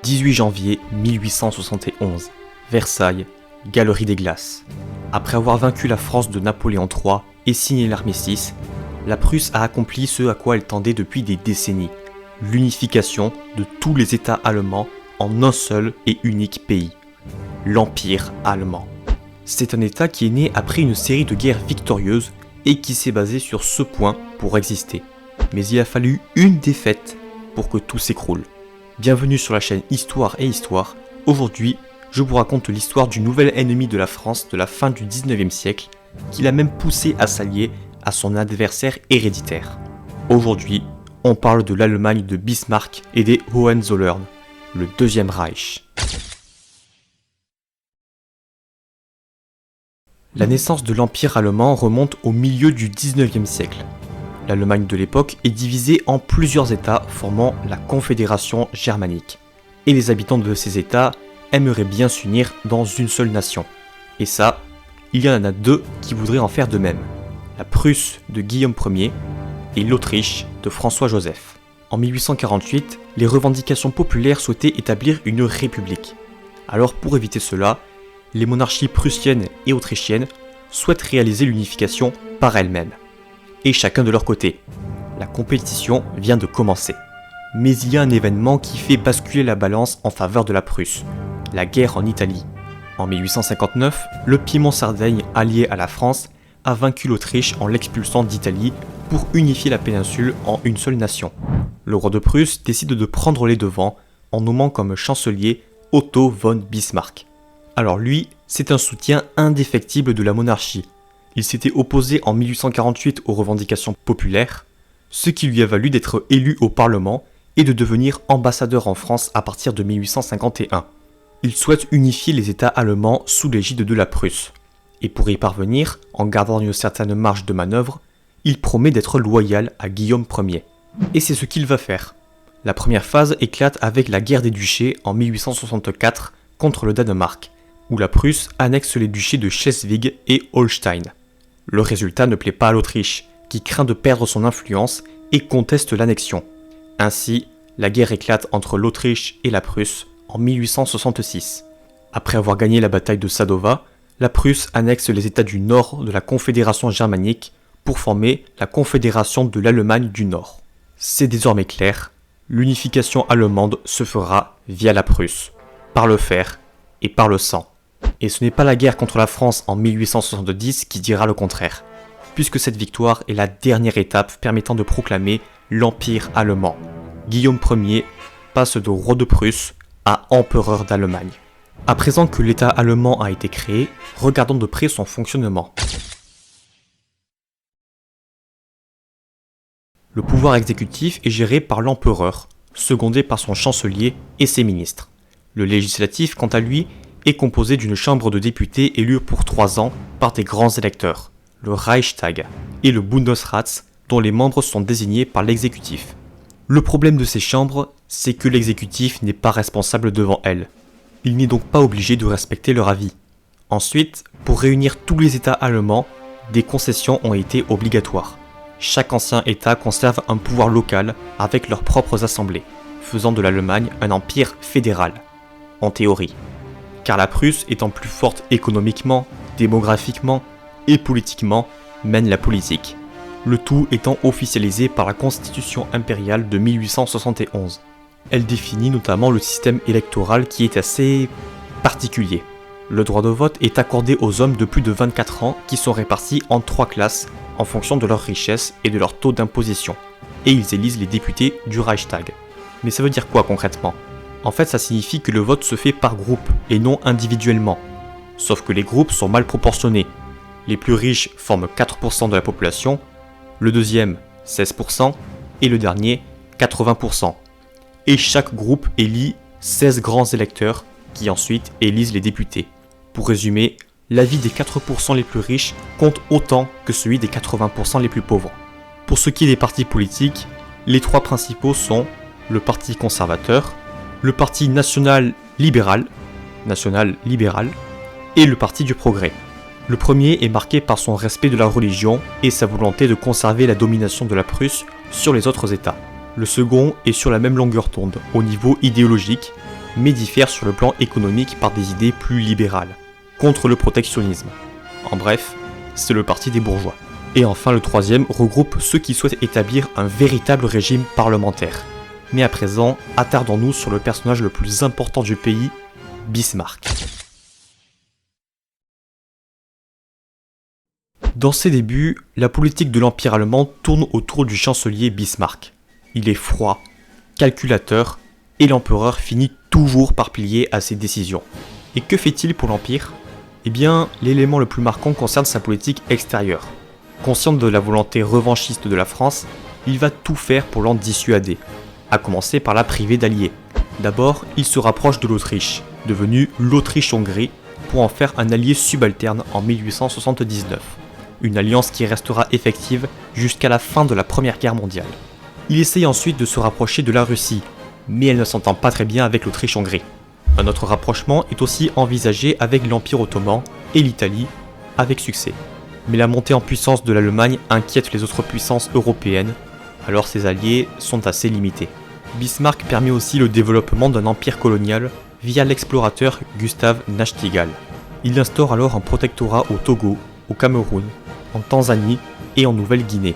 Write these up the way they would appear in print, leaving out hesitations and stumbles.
18 janvier 1871, Versailles, Galerie des Glaces. Après avoir vaincu la France de Napoléon III et signé l'armistice, la Prusse a accompli ce à quoi elle tendait depuis des décennies, l'unification de tous les États allemands en un seul et unique pays, l'Empire allemand. C'est un État qui est né après une série de guerres victorieuses et qui s'est basé sur ce point pour exister. Mais il a fallu une défaite pour que tout s'écroule. Bienvenue sur la chaîne Histoire et Histoire. Aujourd'hui, je vous raconte l'histoire du nouvel ennemi de la France de la fin du 19e siècle, qui l'a même poussé à s'allier à son adversaire héréditaire. Aujourd'hui, on parle de l'Allemagne de Bismarck et des Hohenzollern, le Deuxième Reich. La naissance de l'Empire allemand remonte au milieu du 19e siècle. L'Allemagne de l'époque est divisée en plusieurs États formant la Confédération germanique. Et les habitants de ces États aimeraient bien s'unir dans une seule nation. Et ça, il y en a deux qui voudraient en faire de même. La Prusse de Guillaume Ier et l'Autriche de François-Joseph. En 1848, les revendications populaires souhaitaient établir une république. Alors pour éviter cela, les monarchies prussiennes et autrichiennes souhaitent réaliser l'unification par elles-mêmes. Et chacun de leur côté. La compétition vient de commencer. Mais il y a un événement qui fait basculer la balance en faveur de la Prusse, la guerre en Italie. En 1859, le Piémont-Sardaigne, allié à la France, a vaincu l'Autriche en l'expulsant d'Italie pour unifier la péninsule en une seule nation. Le roi de Prusse décide de prendre les devants en nommant comme chancelier Otto von Bismarck. Alors lui, c'est un soutien indéfectible de la monarchie. Il s'était opposé en 1848 aux revendications populaires, ce qui lui a valu d'être élu au Parlement et de devenir ambassadeur en France à partir de 1851. Il souhaite unifier les États allemands sous l'égide de la Prusse. Et pour y parvenir, en gardant une certaine marge de manœuvre, il promet d'être loyal à Guillaume Ier. Et c'est ce qu'il va faire. La première phase éclate avec la guerre des duchés en 1864 contre le Danemark, où la Prusse annexe les duchés de Schleswig et Holstein. Le résultat ne plaît pas à l'Autriche, qui craint de perdre son influence et conteste l'annexion. Ainsi, la guerre éclate entre l'Autriche et la Prusse en 1866. Après avoir gagné la bataille de Sadova, la Prusse annexe les États du Nord de la Confédération germanique pour former la Confédération de l'Allemagne du Nord. C'est désormais clair, l'unification allemande se fera via la Prusse, par le fer et par le sang. Et ce n'est pas la guerre contre la France en 1870 qui dira le contraire, puisque cette victoire est la dernière étape permettant de proclamer l'Empire allemand. Guillaume Ier passe de roi de Prusse à empereur d'Allemagne. À présent que l'État allemand a été créé, regardons de près son fonctionnement. Le pouvoir exécutif est géré par l'empereur, secondé par son chancelier et ses ministres. Le législatif, quant à lui, est composé d'une chambre de députés élue pour 3 ans par des grands électeurs, le Reichstag, et le Bundesrat, dont les membres sont désignés par l'exécutif. Le problème de ces chambres, c'est que l'exécutif n'est pas responsable devant elles. Il n'est donc pas obligé de respecter leur avis. Ensuite, pour réunir tous les États allemands, des concessions ont été obligatoires. Chaque ancien État conserve un pouvoir local avec leurs propres assemblées, faisant de l'Allemagne un empire fédéral, en théorie. Car la Prusse, étant plus forte économiquement, démographiquement et politiquement, mène la politique. Le tout étant officialisé par la Constitution impériale de 1871. Elle définit notamment le système électoral qui est assez particulier. Le droit de vote est accordé aux hommes de plus de 24 ans qui sont répartis en 3 classes en fonction de leur richesse et de leur taux d'imposition. Et ils élisent les députés du Reichstag. Mais ça veut dire quoi concrètement ? En fait, ça signifie que le vote se fait par groupe et non individuellement. Sauf que les groupes sont mal proportionnés. Les plus riches forment 4% de la population, le deuxième 16% et le dernier 80%. Et chaque groupe élit 16 grands électeurs qui ensuite élisent les députés. Pour résumer, l'avis des 4% les plus riches compte autant que celui des 80% les plus pauvres. Pour ce qui est des partis politiques, les 3 principaux sont le Parti conservateur, le Parti national-libéral et le Parti du progrès. Le premier est marqué par son respect de la religion et sa volonté de conserver la domination de la Prusse sur les autres États. Le second est sur la même longueur d'onde au niveau idéologique mais diffère sur le plan économique par des idées plus libérales, contre le protectionnisme. En bref, c'est le parti des bourgeois. Et enfin le troisième regroupe ceux qui souhaitent établir un véritable régime parlementaire. Mais à présent, attardons-nous sur le personnage le plus important du pays, Bismarck. Dans ses débuts, la politique de l'Empire allemand tourne autour du chancelier Bismarck. Il est froid, calculateur, et l'empereur finit toujours par plier à ses décisions. Et que fait-il pour l'Empire ? Eh bien, l'élément le plus marquant concerne sa politique extérieure. Conscient de la volonté revanchiste de la France, il va tout faire pour l'en dissuader, à commencer par la priver d'alliés. D'abord, il se rapproche de l'Autriche, devenue l'Autriche-Hongrie, pour en faire un allié subalterne en 1879. Une alliance qui restera effective jusqu'à la fin de la Première Guerre mondiale. Il essaye ensuite de se rapprocher de la Russie, mais elle ne s'entend pas très bien avec l'Autriche-Hongrie. Un autre rapprochement est aussi envisagé avec l'Empire ottoman et l'Italie, avec succès. Mais la montée en puissance de l'Allemagne inquiète les autres puissances européennes, alors ses alliés sont assez limités. Bismarck permet aussi le développement d'un empire colonial via l'explorateur Gustav Nachtigal. Il instaure alors un protectorat au Togo, au Cameroun, en Tanzanie et en Nouvelle-Guinée.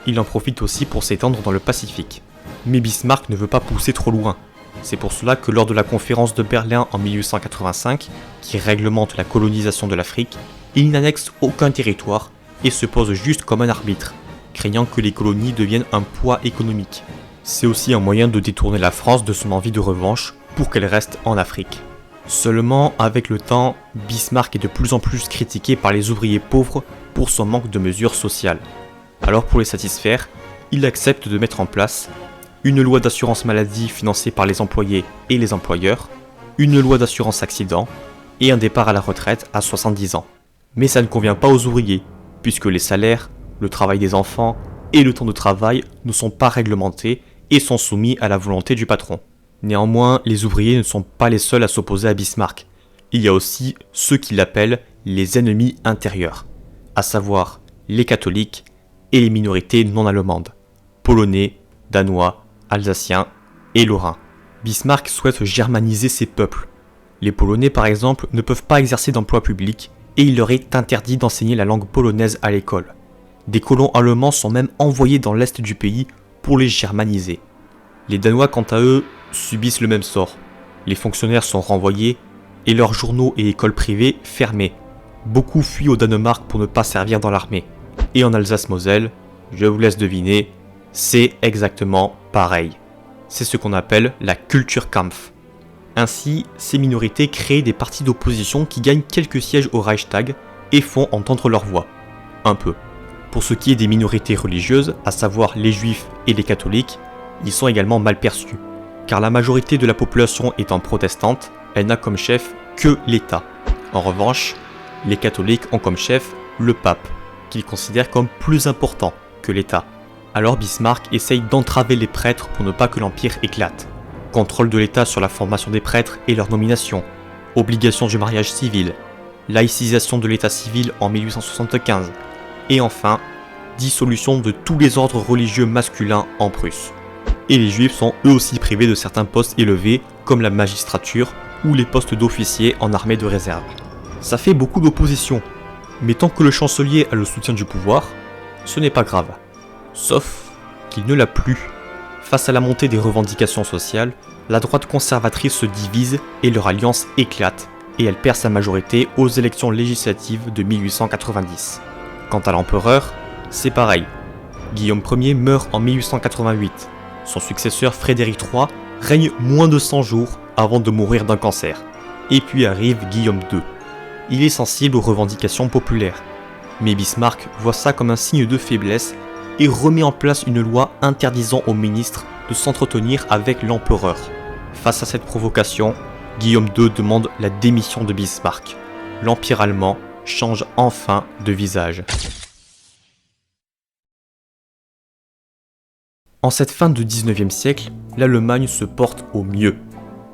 Il en profite aussi pour s'étendre dans le Pacifique. Mais Bismarck ne veut pas pousser trop loin. C'est pour cela que lors de la conférence de Berlin en 1885, qui réglemente la colonisation de l'Afrique, il n'annexe aucun territoire et se pose juste comme un arbitre, craignant que les colonies deviennent un poids économique. C'est aussi un moyen de détourner la France de son envie de revanche pour qu'elle reste en Afrique. Seulement, avec le temps, Bismarck est de plus en plus critiqué par les ouvriers pauvres pour son manque de mesures sociales. Alors pour les satisfaire, il accepte de mettre en place une loi d'assurance maladie financée par les employés et les employeurs, une loi d'assurance accident et un départ à la retraite à 70 ans. Mais ça ne convient pas aux ouvriers, puisque les salaires, le travail des enfants et le temps de travail ne sont pas réglementés et sont soumis à la volonté du patron. Néanmoins, les ouvriers ne sont pas les seuls à s'opposer à Bismarck. Il y a aussi ceux qui l'appellent les ennemis intérieurs, à savoir les catholiques et les minorités non allemandes, polonais, danois, alsaciens et lorrains. Bismarck souhaite germaniser ces peuples. Les Polonais par exemple ne peuvent pas exercer d'emploi public et il leur est interdit d'enseigner la langue polonaise à l'école. Des colons allemands sont même envoyés dans l'est du pays pour les germaniser. Les Danois quant à eux subissent le même sort. Les fonctionnaires sont renvoyés et leurs journaux et écoles privées fermés. Beaucoup fuient au Danemark pour ne pas servir dans l'armée. Et en Alsace-Moselle, je vous laisse deviner, c'est exactement pareil. C'est ce qu'on appelle la Kulturkampf. Ainsi, ces minorités créent des partis d'opposition qui gagnent quelques sièges au Reichstag et font entendre leur voix. Un peu. Pour ce qui est des minorités religieuses, à savoir les juifs et les catholiques, ils sont également mal perçus. Car la majorité de la population étant protestante, elle n'a comme chef que l'État. En revanche, les catholiques ont comme chef le pape, qu'ils considèrent comme plus important que l'État. Alors Bismarck essaye d'entraver les prêtres pour ne pas que l'Empire éclate. Contrôle de l'État sur la formation des prêtres et leur nomination, obligation du mariage civil, laïcisation de l'État civil en 1875, et enfin, dissolution de tous les ordres religieux masculins en Prusse. Et les juifs sont eux aussi privés de certains postes élevés, comme la magistrature ou les postes d'officiers en armée de réserve. Ça fait beaucoup d'opposition, mais tant que le chancelier a le soutien du pouvoir, ce n'est pas grave. Sauf qu'il ne l'a plus. Face à la montée des revendications sociales, la droite conservatrice se divise et leur alliance éclate, et elle perd sa majorité aux élections législatives de 1890. Quant à l'empereur, c'est pareil. Guillaume Ier meurt en 1888. Son successeur Frédéric III règne moins de 100 jours avant de mourir d'un cancer. Et puis arrive Guillaume II. Il est sensible aux revendications populaires. Mais Bismarck voit ça comme un signe de faiblesse et remet en place une loi interdisant aux ministres de s'entretenir avec l'empereur. Face à cette provocation, Guillaume II demande la démission de Bismarck. L'Empire allemand change enfin de visage. En cette fin de 19e siècle, l'Allemagne se porte au mieux.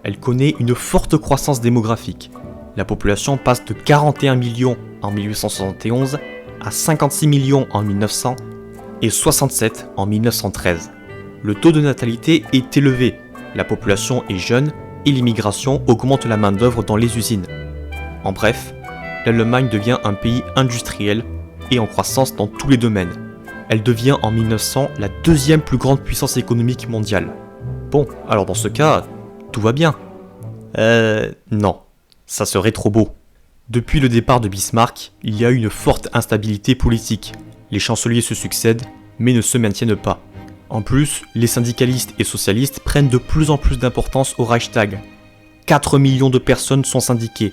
Elle connaît une forte croissance démographique. La population passe de 41 millions en 1871 à 56 millions en 1900 et 67 en 1913. Le taux de natalité est élevé, la population est jeune et l'immigration augmente la main-d'œuvre dans les usines. En bref, l'Allemagne devient un pays industriel et en croissance dans tous les domaines. Elle devient en 1900 la deuxième plus grande puissance économique mondiale. Bon, alors dans ce cas, tout va bien. Non, ça serait trop beau. Depuis le départ de Bismarck, il y a eu une forte instabilité politique. Les chanceliers se succèdent, mais ne se maintiennent pas. En plus, les syndicalistes et socialistes prennent de plus en plus d'importance au Reichstag. 4 millions de personnes sont syndiquées.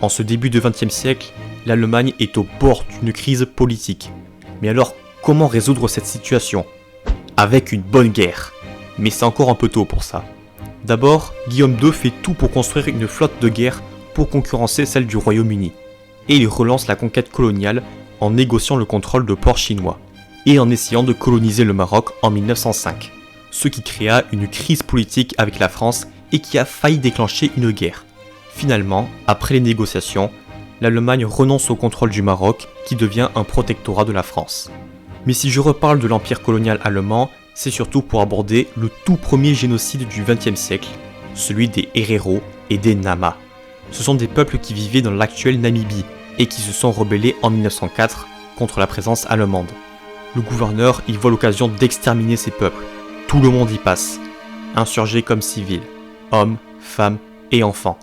En ce début du XXe siècle, l'Allemagne est au bord d'une crise politique. Mais alors, comment résoudre cette situation? Avec une bonne guerre. Mais c'est encore un peu tôt pour ça. D'abord, Guillaume II fait tout pour construire une flotte de guerre pour concurrencer celle du Royaume-Uni. Et il relance la conquête coloniale en négociant le contrôle de ports chinois. Et en essayant de coloniser le Maroc en 1905. Ce qui créa une crise politique avec la France et qui a failli déclencher une guerre. Finalement, après les négociations, l'Allemagne renonce au contrôle du Maroc qui devient un protectorat de la France. Mais si je reparle de l'empire colonial allemand, c'est surtout pour aborder le tout premier génocide du XXe siècle, celui des Héréros et des Nama. Ce sont des peuples qui vivaient dans l'actuelle Namibie et qui se sont rebellés en 1904 contre la présence allemande. Le gouverneur y voit l'occasion d'exterminer ces peuples. Tout le monde y passe, insurgés comme civils, hommes, femmes et enfants.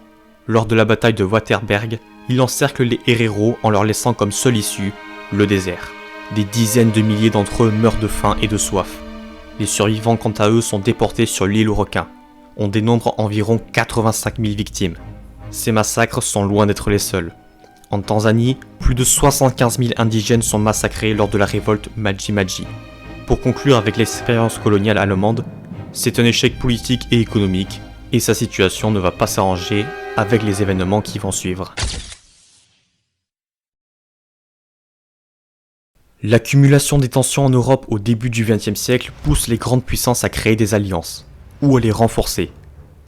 Lors de la bataille de Waterberg, il encercle les Héréros en leur laissant comme seule issue le désert. Des dizaines de milliers d'entre eux meurent de faim et de soif. Les survivants quant à eux sont déportés sur l'île aux requins. On dénombre environ 85 000 victimes. Ces massacres sont loin d'être les seuls. En Tanzanie, plus de 75 000 indigènes sont massacrés lors de la révolte Maji-Maji. Pour conclure avec l'expérience coloniale allemande, c'est un échec politique et économique, et sa situation ne va pas s'arranger avec les événements qui vont suivre. L'accumulation des tensions en Europe au début du XXe siècle pousse les grandes puissances à créer des alliances, ou à les renforcer.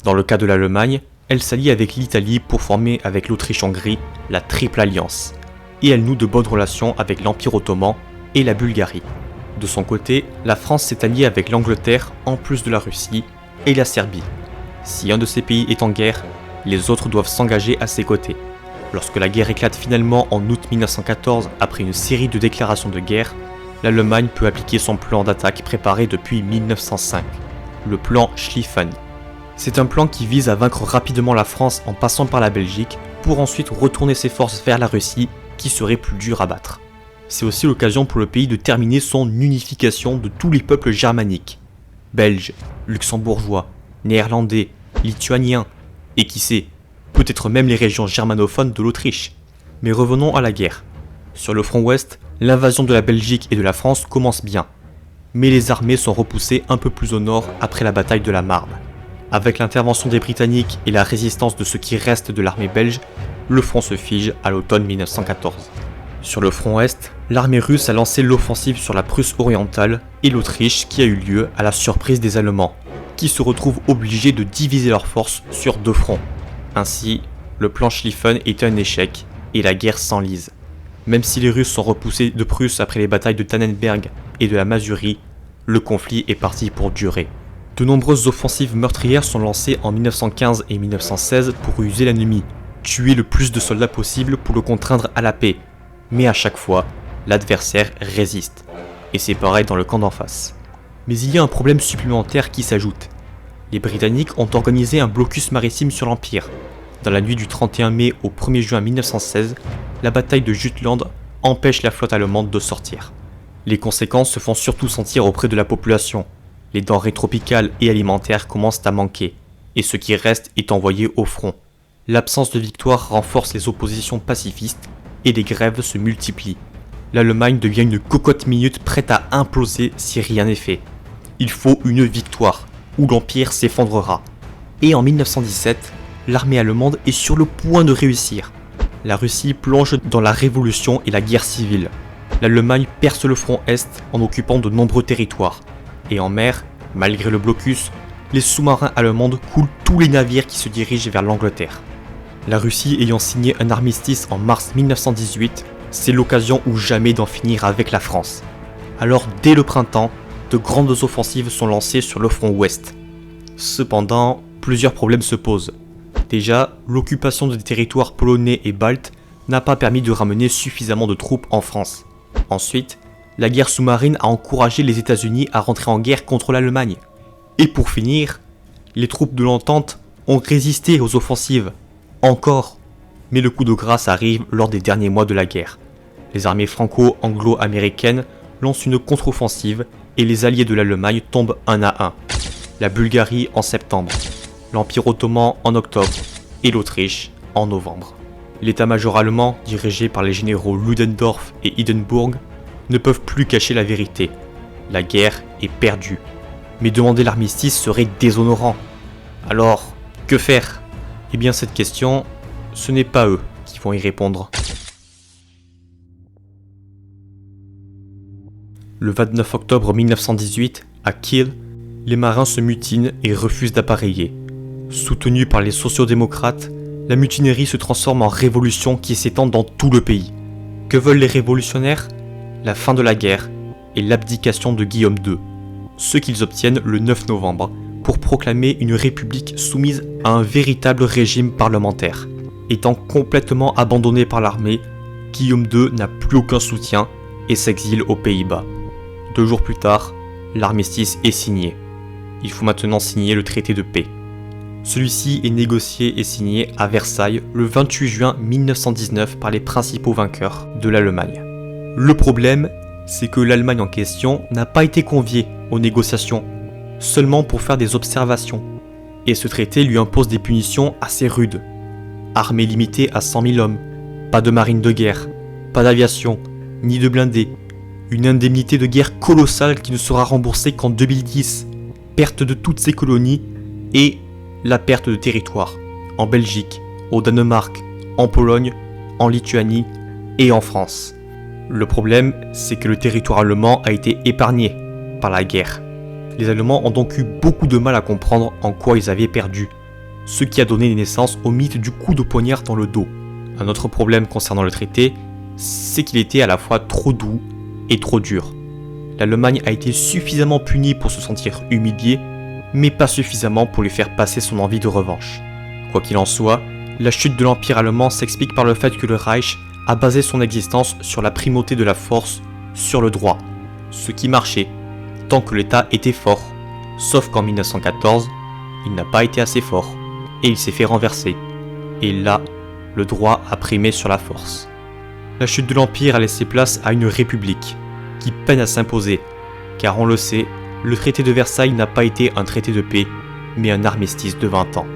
Dans le cas de l'Allemagne, elle s'allie avec l'Italie pour former avec l'Autriche-Hongrie la Triple Alliance, et elle noue de bonnes relations avec l'Empire ottoman et la Bulgarie. De son côté, la France s'est alliée avec l'Angleterre en plus de la Russie et la Serbie. Si un de ces pays est en guerre, les autres doivent s'engager à ses côtés. Lorsque la guerre éclate finalement en août 1914 après une série de déclarations de guerre, l'Allemagne peut appliquer son plan d'attaque préparé depuis 1905, le plan Schlieffen. C'est un plan qui vise à vaincre rapidement la France en passant par la Belgique pour ensuite retourner ses forces vers la Russie qui serait plus dur à battre. C'est aussi l'occasion pour le pays de terminer son unification de tous les peuples germaniques. Belges, luxembourgeois, néerlandais, lituaniens, et qui sait, peut-être même les régions germanophones de l'Autriche. Mais revenons à la guerre. Sur le front ouest, l'invasion de la Belgique et de la France commence bien. Mais les armées sont repoussées un peu plus au nord après la bataille de la Marne. Avec l'intervention des Britanniques et la résistance de ce qui reste de l'armée belge, le front se fige à l'automne 1914. Sur le front est, l'armée russe a lancé l'offensive sur la Prusse orientale et l'Autriche qui a eu lieu à la surprise des Allemands, qui se retrouvent obligés de diviser leurs forces sur deux fronts. Ainsi, le plan Schlieffen est un échec et la guerre s'enlise. Même si les Russes sont repoussés de Prusse après les batailles de Tannenberg et de la Mazurie, le conflit est parti pour durer. De nombreuses offensives meurtrières sont lancées en 1915 et 1916 pour user l'ennemi, tuer le plus de soldats possible pour le contraindre à la paix. Mais à chaque fois, l'adversaire résiste. Et c'est pareil dans le camp d'en face. Mais il y a un problème supplémentaire qui s'ajoute. Les Britanniques ont organisé un blocus maritime sur l'Empire. Dans la nuit du 31 mai au 1er juin 1916, la bataille de Jutland empêche la flotte allemande de sortir. Les conséquences se font surtout sentir auprès de la population. Les denrées tropicales et alimentaires commencent à manquer, et ce qui reste est envoyé au front. L'absence de victoire renforce les oppositions pacifistes, et les grèves se multiplient. L'Allemagne devient une cocotte minute prête à imploser si rien n'est fait. Il faut une victoire, ou l'Empire s'effondrera. Et en 1917, l'armée allemande est sur le point de réussir. La Russie plonge dans la révolution et la guerre civile. L'Allemagne perce le front Est en occupant de nombreux territoires. Et en mer, malgré le blocus, les sous-marins allemands coulent tous les navires qui se dirigent vers l'Angleterre. La Russie ayant signé un armistice en mars 1918, c'est l'occasion ou jamais d'en finir avec la France. Alors dès le printemps, de grandes offensives sont lancées sur le front ouest. Cependant, plusieurs problèmes se posent. Déjà, l'occupation des territoires polonais et baltes n'a pas permis de ramener suffisamment de troupes en France. Ensuite, la guerre sous-marine a encouragé les États-Unis à rentrer en guerre contre l'Allemagne. Et pour finir, les troupes de l'entente ont résisté aux offensives. Encore. Mais le coup de grâce arrive lors des derniers mois de la guerre. Les armées franco-anglo-américaines lancent une contre-offensive et les alliés de l'Allemagne tombent un à un. La Bulgarie en septembre, l'Empire ottoman en octobre et l'Autriche en novembre. L'état-major allemand, dirigé par les généraux Ludendorff et Hindenburg, ne peuvent plus cacher la vérité. La guerre est perdue. Mais demander l'armistice serait déshonorant. Alors, que faire? Eh bien cette question, ce n'est pas eux qui vont y répondre. Le 29 octobre 1918, à Kiel, les marins se mutinent et refusent d'appareiller. Soutenus par les sociodémocrates, la mutinerie se transforme en révolution qui s'étend dans tout le pays. Que veulent les révolutionnaires? La fin de la guerre et l'abdication de Guillaume II, ce qu'ils obtiennent le 9 novembre pour proclamer une république soumise à un véritable régime parlementaire. Étant complètement abandonné par l'armée, Guillaume II n'a plus aucun soutien et s'exile aux Pays-Bas. 2 jours plus tard, l'armistice est signé. Il faut maintenant signer le traité de paix. Celui-ci est négocié et signé à Versailles le 28 juin 1919 par les principaux vainqueurs de l'Allemagne. Le problème, c'est que l'Allemagne en question n'a pas été conviée aux négociations, seulement pour faire des observations. Et ce traité lui impose des punitions assez rudes. Armée limitée à 100 000 hommes, pas de marine de guerre, pas d'aviation, ni de blindés, une indemnité de guerre colossale qui ne sera remboursée qu'en 2010, perte de toutes ses colonies et la perte de territoire, en Belgique, au Danemark, en Pologne, en Lituanie et en France. Le problème, c'est que le territoire allemand a été épargné par la guerre. Les Allemands ont donc eu beaucoup de mal à comprendre en quoi ils avaient perdu, ce qui a donné naissance au mythe du coup de poignard dans le dos. Un autre problème concernant le traité, c'est qu'il était à la fois trop doux et trop dur. L'Allemagne a été suffisamment punie pour se sentir humiliée, mais pas suffisamment pour lui faire passer son envie de revanche. Quoi qu'il en soit, la chute de l'Empire allemand s'explique par le fait que le Reich a basé son existence sur la primauté de la force sur le droit, ce qui marchait tant que l'État était fort, sauf qu'en 1914, il n'a pas été assez fort, et il s'est fait renverser. Et là, le droit a primé sur la force. La chute de l'Empire a laissé place à une république, qui peine à s'imposer, car on le sait, le traité de Versailles n'a pas été un traité de paix, mais un armistice de 20 ans.